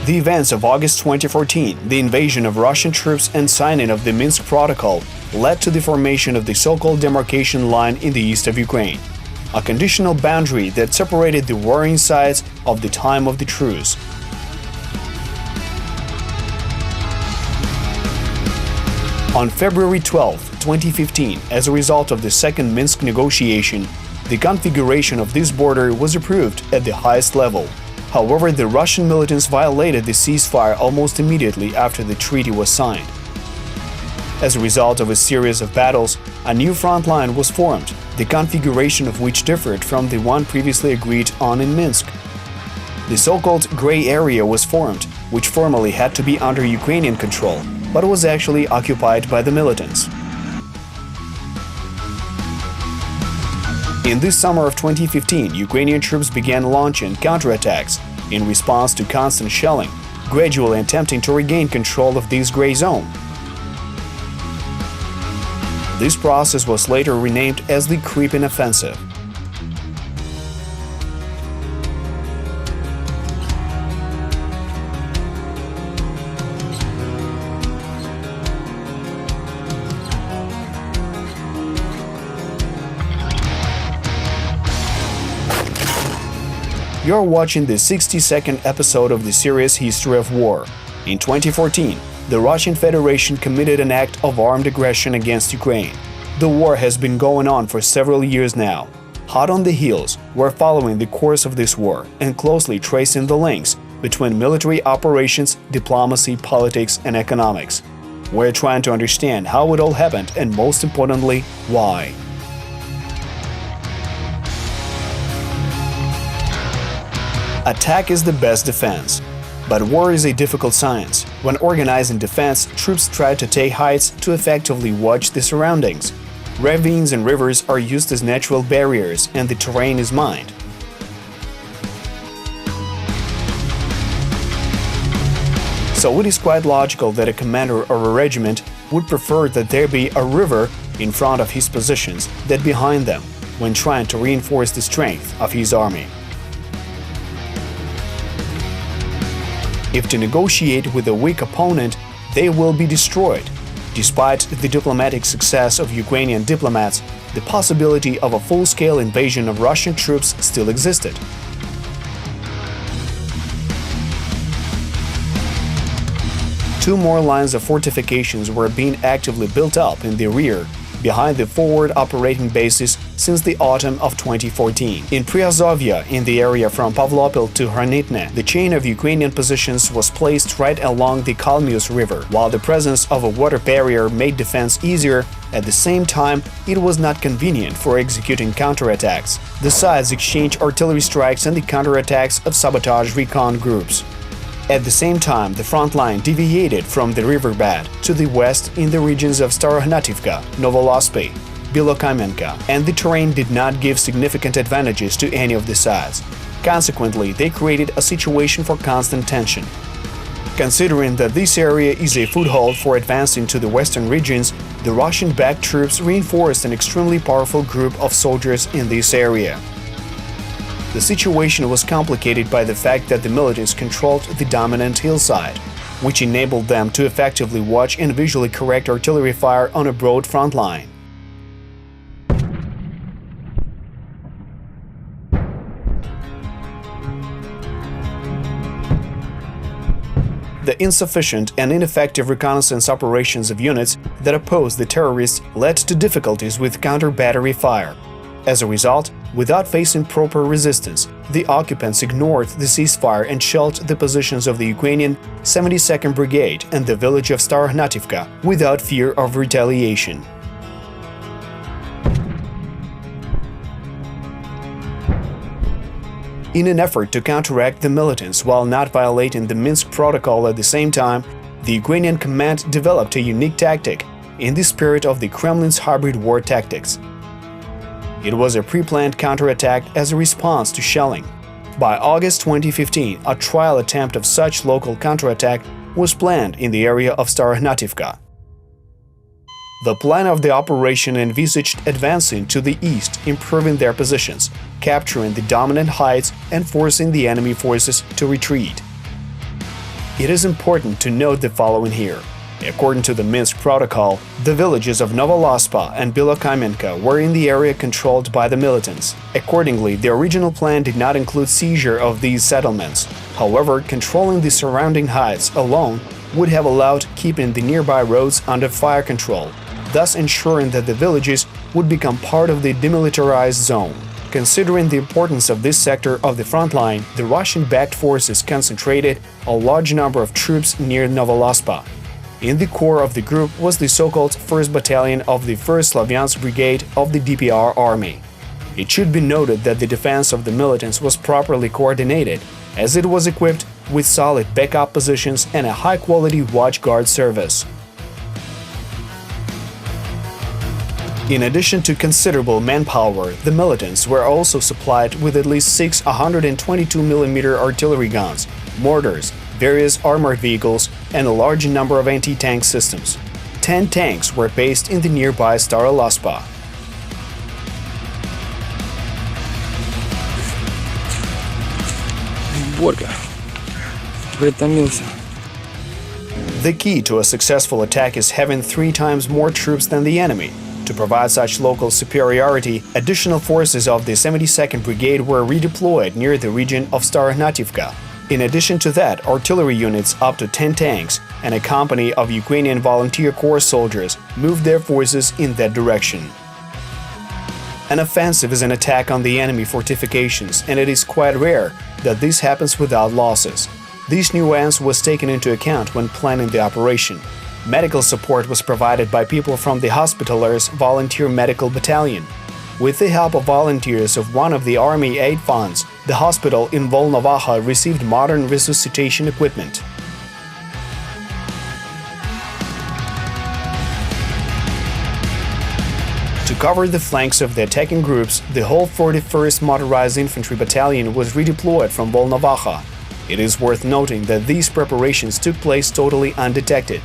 The events of August 2014, the invasion of Russian troops and signing of the Minsk Protocol led to the formation of the so-called demarcation line in the east of Ukraine, a conditional boundary that separated the warring sides of the time of the truce. On February 12, 2015, as a result of the second Minsk negotiation, the configuration of this border was approved at the highest level. However, the Russian militants violated the ceasefire almost immediately after the treaty was signed. As a result of a series of battles, a new front line was formed, the configuration of which differed from the one previously agreed on in Minsk. The so-called Grey Area was formed, which formally had to be under Ukrainian control, but was actually occupied by the militants. In this summer of 2015, Ukrainian troops began launching counterattacks in response to constant shelling, gradually attempting to regain control of this gray zone. This process was later renamed as the Creeping Offensive. You're watching the 60-second episode of the series History of War. In 2014, the Russian Federation committed an act of armed aggression against Ukraine. The war has been going on for several years now. Hot on the heels, we're following the course of this war and closely tracing the links between military operations, diplomacy, politics, and economics. We're trying to understand how it all happened and, most importantly, why. Attack is the best defense. But war is a difficult science. When organizing defense, troops try to take heights to effectively watch the surroundings. Ravines and rivers are used as natural barriers, and the terrain is mined. So it is quite logical that a commander of a regiment would prefer that there be a river in front of his positions than behind them when trying to reinforce the strength of his army. If to negotiate with a weak opponent, they will be destroyed. Despite the diplomatic success of Ukrainian diplomats, the possibility of a full-scale invasion of Russian troops still existed. Two more lines of fortifications were being actively built up in the rear, behind the forward operating bases since the autumn of 2014. In Priazovia, in the area from Pavlopil to Hranitne, the chain of Ukrainian positions was placed right along the Kalmius River. While the presence of a water barrier made defense easier, at the same time, it was not convenient for executing counterattacks. The sides exchanged artillery strikes and the counterattacks of sabotage recon groups. At the same time, the front line deviated from the riverbed to the west in the regions of Starohnativka, Novolospi, Bilokamenka, and the terrain did not give significant advantages to any of the sides. Consequently, they created a situation for constant tension. Considering that this area is a foothold for advancing to the western regions, the Russian-backed troops reinforced an extremely powerful group of soldiers in this area. The situation was complicated by the fact that the militants controlled the dominant hillside, which enabled them to effectively watch and visually correct artillery fire on a broad front line. The insufficient and ineffective reconnaissance operations of units that opposed the terrorists led to difficulties with counter-battery fire. As a result, without facing proper resistance, the occupants ignored the ceasefire and shelled the positions of the Ukrainian 72nd Brigade and the village of Starohnativka without fear of retaliation. In an effort to counteract the militants while not violating the Minsk Protocol at the same time, the Ukrainian command developed a unique tactic in the spirit of the Kremlin's hybrid war tactics. It was a pre-planned counterattack as a response to shelling. By August 2015, a trial attempt of such local counterattack was planned in the area of Starohnativka. The plan of the operation envisaged advancing to the east, improving their positions, capturing the dominant heights and forcing the enemy forces to retreat. It is important to note the following here. According to the Minsk Protocol, the villages of Novolospa and Belokamenka were in the area controlled by the militants. Accordingly, the original plan did not include seizure of these settlements. However, controlling the surrounding heights alone would have allowed keeping the nearby roads under fire control, thus ensuring that the villages would become part of the demilitarized zone. Considering the importance of this sector of the front line, the Russian-backed forces concentrated a large number of troops near Novolospa. In the core of the group was the so-called 1st Battalion of the 1st Slavyansk Brigade of the DPR Army. It should be noted that the defense of the militants was properly coordinated, as it was equipped with solid backup positions and a high-quality watchguard service. In addition to considerable manpower, the militants were also supplied with at least 6 122mm artillery guns, mortars, various armored vehicles, and a large number of anti-tank systems. 10 tanks were based in the nearby Starolospa. The key to a successful attack is having 3 times more troops than the enemy. To provide such local superiority, additional forces of the 72nd Brigade were redeployed near the region of Staronativka. In addition to that, artillery units up to 10 tanks and a company of Ukrainian Volunteer Corps soldiers moved their forces in that direction. An offensive is an attack on the enemy fortifications, and it is quite rare that this happens without losses. This nuance was taken into account when planning the operation. Medical support was provided by people from the Hospitallers Volunteer Medical Battalion. With the help of volunteers of one of the Army aid funds, the hospital in Volnovaha received modern resuscitation equipment. To cover the flanks of the attacking groups, the whole 41st Motorized Infantry Battalion was redeployed from Volnovaha. It is worth noting that these preparations took place totally undetected.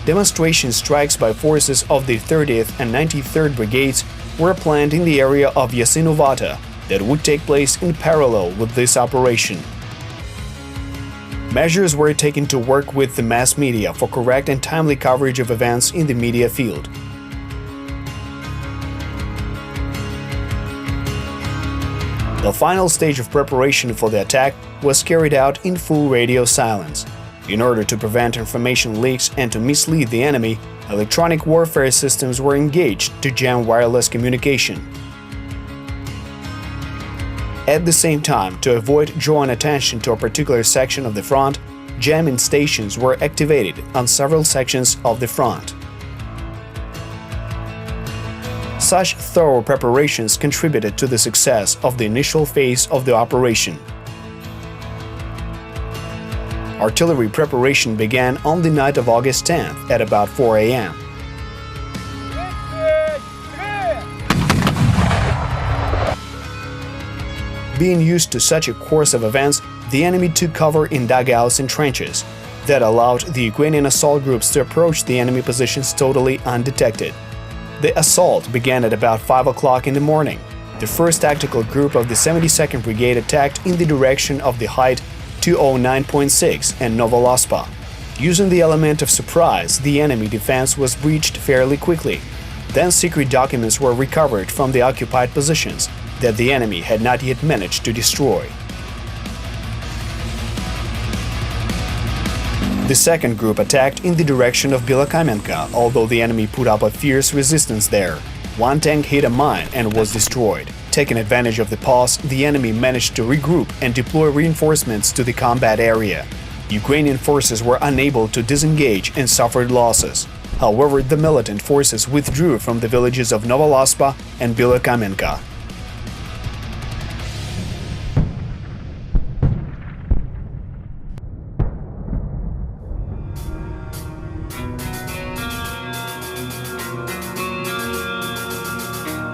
Demonstration strikes by forces of the 30th and 93rd Brigades were planned in the area of Yasinovata that would take place in parallel with this operation. Measures were taken to work with the mass media for correct and timely coverage of events in the media field. The final stage of preparation for the attack was carried out in full radio silence. In order to prevent information leaks and to mislead the enemy, electronic warfare systems were engaged to jam wireless communication. At the same time, to avoid drawing attention to a particular section of the front, jamming stations were activated on several sections of the front. Such thorough preparations contributed to the success of the initial phase of the operation. Artillery preparation began on the night of August 10th at about 4 a.m. Being used to such a course of events, the enemy took cover in dugouts and trenches. That allowed the Ukrainian assault groups to approach the enemy positions totally undetected. The assault began at about 5 o'clock in the morning. The 1st Tactical Group of the 72nd Brigade attacked in the direction of the height 209.6 and Novolospa. Using the element of surprise, the enemy defense was breached fairly quickly. Then secret documents were recovered from the occupied positions that the enemy had not yet managed to destroy. The 2nd group attacked in the direction of Belokamenka, although the enemy put up a fierce resistance there. One tank hit a mine and was destroyed. Taking advantage of the pause, the enemy managed to regroup and deploy reinforcements to the combat area. Ukrainian forces were unable to disengage and suffered losses. However, the militant forces withdrew from the villages of Novolospa and Belokamenka.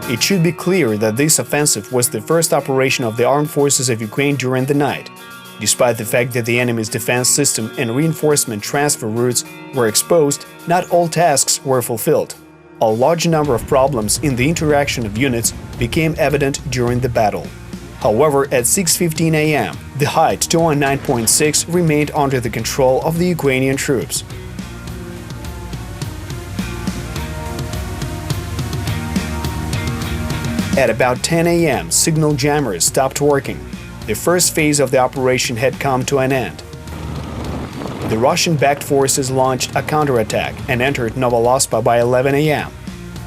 It should be clear that this offensive was the first operation of the armed forces of Ukraine during the night. Despite the fact that the enemy's defense system and reinforcement transfer routes were exposed, not all tasks were fulfilled. A large number of problems in the interaction of units became evident during the battle. However, at 6:15 a.m., the height 209.6 remained under the control of the Ukrainian troops. At about 10 a.m., signal jammers stopped working. The first phase of the operation had come to an end. The Russian-backed forces launched a counterattack and entered Novolospa by 11 a.m.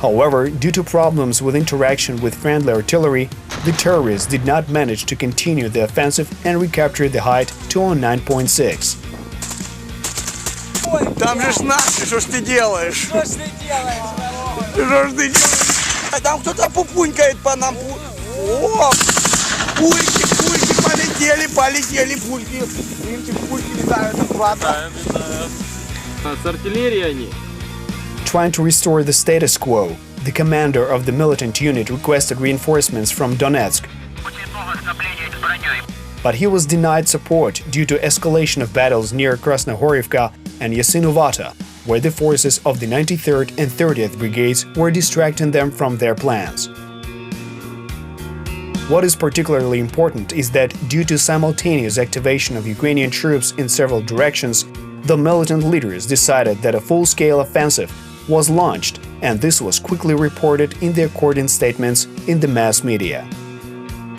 However, due to problems with interaction with friendly artillery, the terrorists did not manage to continue the offensive and recaptured the height 209.6. Там же ж наши, что ж ты делаешь? Что ж ты делаешь? Там кто-то пупунькает по нам. О! Пульки, полетели пульки. Видите, пульки летают аккуратно. С артиллерией они. Trying to restore the status quo, the commander of the militant unit requested reinforcements from Donetsk. But he was denied support due to escalation of battles near Krasnohorivka and Yasinovata, where the forces of the 93rd and 30th Brigades were distracting them from their plans. What is particularly important is that due to simultaneous activation of Ukrainian troops in several directions, the militant leaders decided that a full-scale offensive was launched, and this was quickly reported in the according statements in the mass media.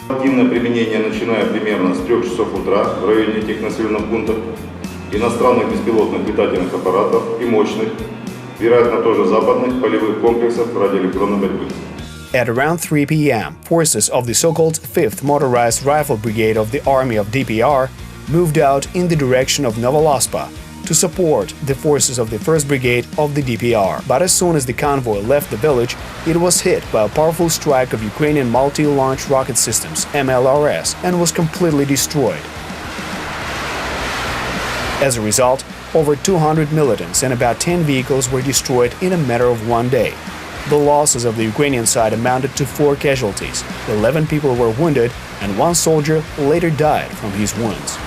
Активное применение, начиная примерно с 3 часов утра в районе этих населенных пунктов, иностранных беспилотных летательных аппаратов и мощных, вероятно тоже западных, полевых комплексов радиоэлектронной борьбы. At around 3 p.m., forces of the so-called 5th Motorized Rifle Brigade of the Army of DPR moved out in the direction of Novolospa to support the forces of the 1st Brigade of the DPR. But as soon as the convoy left the village, it was hit by a powerful strike of Ukrainian multi-launch rocket systems (MLRS) and was completely destroyed. As a result, over 200 militants and about 10 vehicles were destroyed in a matter of one day. The losses of the Ukrainian side amounted to 4 casualties, 11 people were wounded, and 1 soldier later died from his wounds.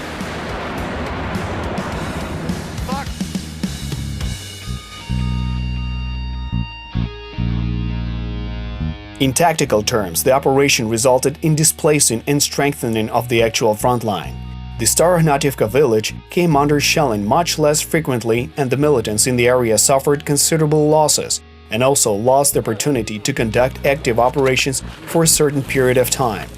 In tactical terms, the operation resulted in displacing and strengthening of the actual front line. The Starohnativka village came under shelling much less frequently, and the militants in the area suffered considerable losses and also lost the opportunity to conduct active operations for a certain period of time.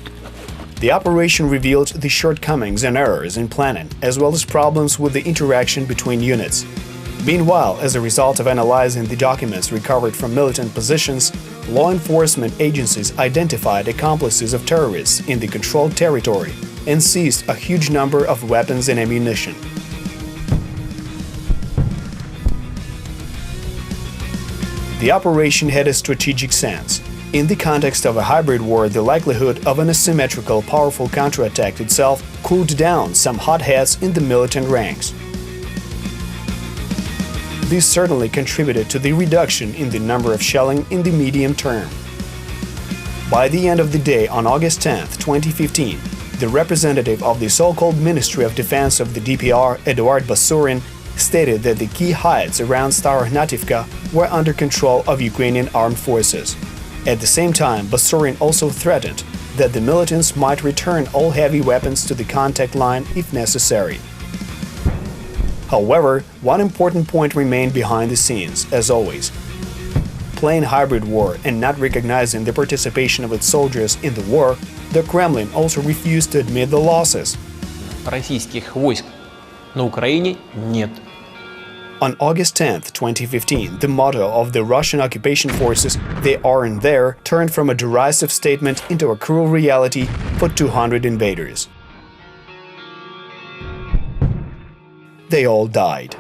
The operation revealed the shortcomings and errors in planning, as well as problems with the interaction between units. Meanwhile, as a result of analyzing the documents recovered from militant positions, law enforcement agencies identified accomplices of terrorists in the controlled territory and seized a huge number of weapons and ammunition. The operation had a strategic sense. In the context of a hybrid war, the likelihood of an asymmetrical, powerful counterattack itself cooled down some hotheads in the militant ranks. This certainly contributed to the reduction in the number of shelling in the medium term. By the end of the day, on August 10, 2015, the representative of the so-called Ministry of Defense of the DPR, Eduard Basurin, stated that the key heights around Starohnativka were under control of Ukrainian armed forces. At the same time, Basurin also threatened that the militants might return all heavy weapons to the contact line if necessary. However, one important point remained behind the scenes, as always. Playing hybrid war and not recognizing the participation of its soldiers in the war, the Kremlin also refused to admit the losses. Российских войск на Украине нет. On August 10, 2015, the motto of the Russian occupation forces, "They aren't there," turned from a derisive statement into a cruel reality for 200 invaders. They all died.